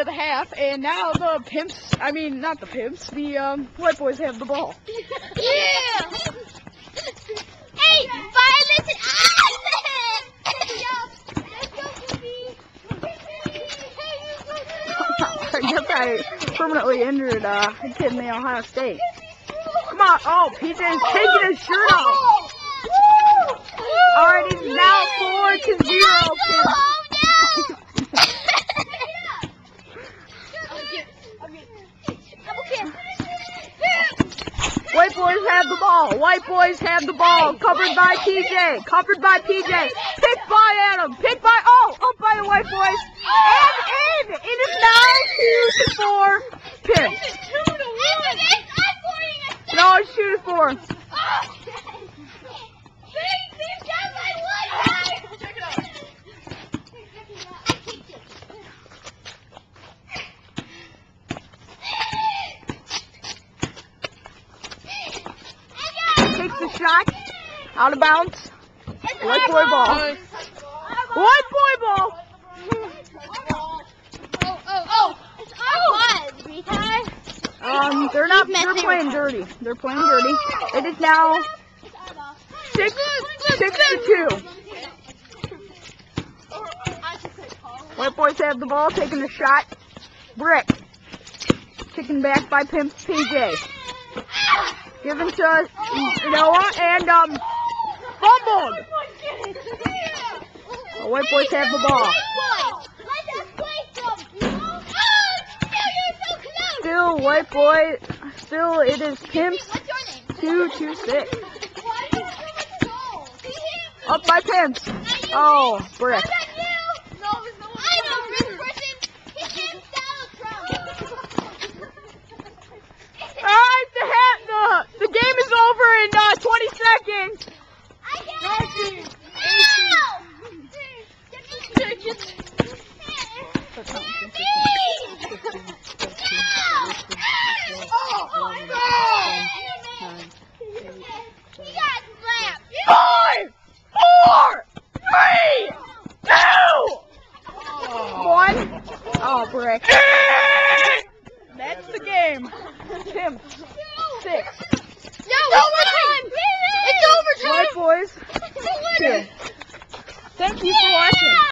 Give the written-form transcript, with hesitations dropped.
the half, and now the pimps, I mean, not the pimps, the white boys have the ball. Yeah! Hey, Violet! I guess I permanently injured a kid in the Ohio State. Come on. Oh, PJ's taking his shirt off. Alright, he's now 4-0. White boys have the ball. White boys have the ball. Covered by PJ. Covered by PJ. Picked by Adam. Picked by, up by the white boys. And in. It is now 2-4. Pimps. No, it's 2-4. Takes the shot. Out of bounds. White boy ball. White boy ball. They're not. They're playing dirty. They're playing dirty. It is now 6-2. White boys have the ball, taking a shot. Brick. Kicking back by Pimp PJ. Given to Noah and fumbled. The white boys have the ball. Still white boy. Still it is Pimps 2-6. Up by Pimps. Oh, Brick. Alright, the game is over in 20 seconds. Five, 4, 3, 2, 1. Oh, Brick. That's the game. Pimp. 6. No, overtime! It's overtime! White boys. 2. Thank you for watching.